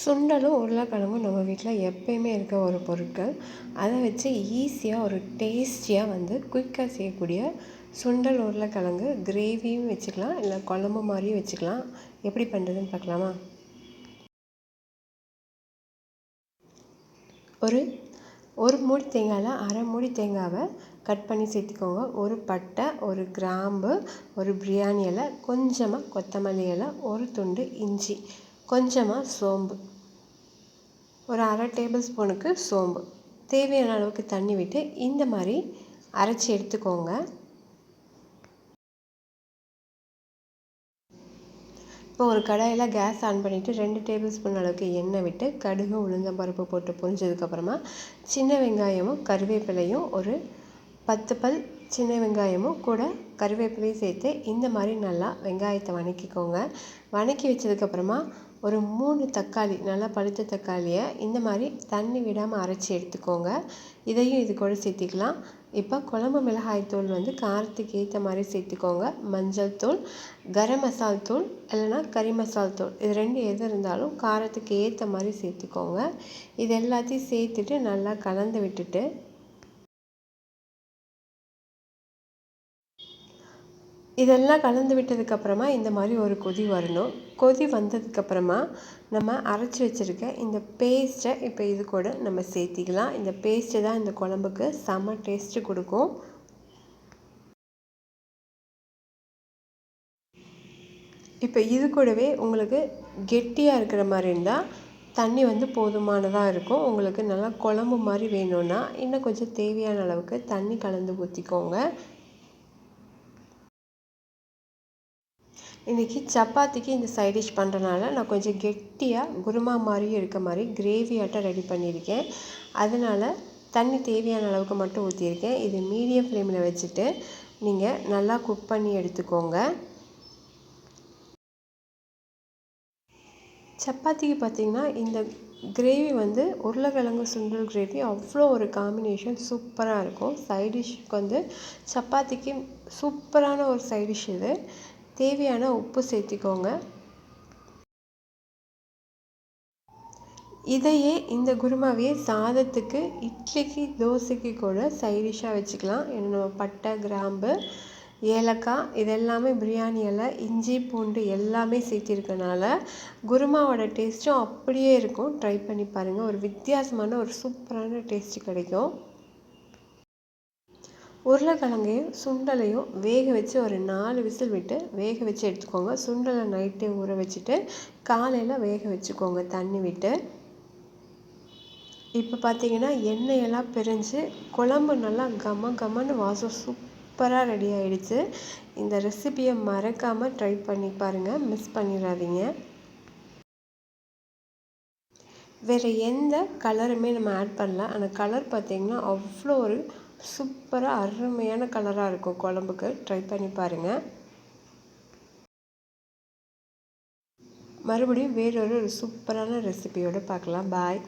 சுண்டலும் உருளைக்கிழங்கும் நம்ம வீட்டில் எப்பயுமே இருக்க ஒரு பொருட்கள். அதை வச்சு ஈஸியாக ஒரு டேஸ்டியாக குயிக்காக செய்யக்கூடிய சுண்டல் உருளைக்கிழங்கு கிரேவியும் வச்சுக்கலாம், இல்லை குழம்பு மாதிரியும் வச்சுக்கலாம். எப்படி பண்ணுறதுன்னு பார்க்கலாமா? ஒரு மூடி தேங்காயில் அரை மூடி தேங்காவை கட் பண்ணி சேர்த்துக்கோங்க. ஒரு பட்டை, ஒரு கிராம்பு, ஒரு பிரியாணி இலை, கொஞ்சமாக கொத்தமல்லி இலை, ஒரு துண்டு இஞ்சி, கொஞ்சமாக சோம்பு, ஒரு அரை டேபிள் ஸ்பூனுக்கு சோம்பு, தேவையான அளவுக்கு தண்ணி விட்டு இந்த மாதிரி அரைச்சி எடுத்துக்கோங்க. இப்போ ஒரு கடாயில் கேஸ் ஆன் பண்ணிவிட்டு 2 டேபிள் ஸ்பூன் அளவுக்கு எண்ணெய் விட்டு கடுகு, உளுந்தம்பருப்பு போட்டு பொரிஞ்சதுக்கப்புறமா சின்ன வெங்காயமும் கருவேப்பிலையும், ஒரு 10 பல் சின்ன வெங்காயமும் கூட கருவேப்பிலையும் சேர்த்து இந்த மாதிரி நல்லா வெங்காயத்தை வதக்கிக்கோங்க. வதக்கி வச்சதுக்கப்புறமா ஒரு 3 தக்காளி, நல்லா பழுத்த தக்காளியை இந்த மாதிரி தண்ணி விடாமல் அரைச்சி எடுத்துக்கோங்க. இதையும் இது கூட சேர்த்திக்கலாம். இப்போ குழம்பு மிளகாய் தூள் காரத்துக்கு ஏற்ற மாதிரி சேர்த்துக்கோங்க. மஞ்சள் தூள், கரம் மசால் தூள் இல்லைன்னா கறி மசால் தூள், இது 2 எது இருந்தாலும் காரத்துக்கு ஏற்ற மாதிரி சேர்த்துக்கோங்க. இது எல்லாத்தையும் சேர்த்துட்டு நல்லா கலந்து விட்டுட்டு இதெல்லாம் கலந்து விட்டதுக்கப்புறமா இந்த மாதிரி ஒரு கொதி வரணும். கொதி வந்ததுக்கப்புறமா நம்ம அரைச்சி வச்சுருக்க இந்த பேஸ்ட்டை இப்போ இது கூட நம்ம சேர்த்திக்கலாம். இந்த பேஸ்ட்டு தான் இந்த குழம்புக்கு செம்ம டேஸ்ட்டு கொடுக்கும். இப்போ இது கூடவே உங்களுக்கு கெட்டியாக இருக்கிற மாதிரி இருந்தால் தண்ணி போதுமானதாக இருக்கும். உங்களுக்கு நல்லா குழம்பு மாதிரி வேணும்னா இன்னும் கொஞ்சம் தேவையான அளவுக்கு தண்ணி கலந்து ஊற்றிக்கோங்க. இன்றைக்கி சப்பாத்திக்கு இந்த சைட் டிஷ் பண்ணுறனால நான் கொஞ்சம் கெட்டியாக குருமா மாதிரியும் இருக்க மாதிரி கிரேவியாட்டம் ரெடி பண்ணியிருக்கேன். அதனால் தண்ணி தேவையான அளவுக்கு மட்டும் ஊற்றியிருக்கேன். இது மீடியம் ஃப்ளேமில் வச்சுட்டு நீங்கள் நல்லா குக் பண்ணி எடுத்துக்கோங்க. சப்பாத்திக்கு பார்த்திங்கன்னா இந்த கிரேவி உருளைக்கிழங்கு சுண்டல் கிரேவி அவ்வளோ ஒரு காம்பினேஷன் சூப்பராக இருக்கும். சைட் டிஷ்ஷுக்கு சப்பாத்திக்கு சூப்பரான ஒரு சைட் டிஷ் இது. தேவையான உப்பு சேர்த்திக்கோங்க. இதையே இந்த குருமாவையே சாதத்துக்கு, இட்லிக்கு, தோசைக்கு கூட சைடிஷ்ஷாக வச்சுக்கலாம். நம்ம பட்டை, கிராம்பு, ஏலக்காய் இதெல்லாமே, பிரியாணி இலை, இஞ்சி, பூண்டு எல்லாமே சேர்த்திருக்கனால குருமாவோட டேஸ்ட்டும் அப்படியே இருக்கும். ட்ரை பண்ணி பாருங்கள். ஒரு வித்தியாசமான ஒரு சூப்பரான டேஸ்ட்டு கிடைக்கும். உருளைக்கிழங்கையும் சுண்டலையும் வேக வச்சு ஒரு 4 விசில் விட்டு வேக வச்சு எடுத்துக்கோங்க. சுண்டலை நைட்டே ஊற வச்சுட்டு காலையில் வேக வச்சுக்கோங்க தண்ணி விட்டு. இப்போ பார்த்திங்கன்னா எண்ணெயெல்லாம் பிரிஞ்சு குழம்பு நல்லா கமன்னு வாசம் சூப்பராக ரெடி ஆகிடுச்சு. இந்த ரெசிபியை மறக்காமல் ட்ரை பண்ணி பாருங்கள், மிஸ் பண்ணிடாதீங்க. வேறு எந்த கலருமே நம்ம ஆட் பண்ணல. அந்த கலர் பார்த்திங்கன்னா அவ்வளோ ஒரு சூப்பராக அருமையான கலராக இருக்கும் குழம்புக்கு. ட்ரை பண்ணி பாருங்கள். மறுபடியும் வேறொரு சூப்பரான ரெசிபியோடு பார்க்கலாம். பாய்.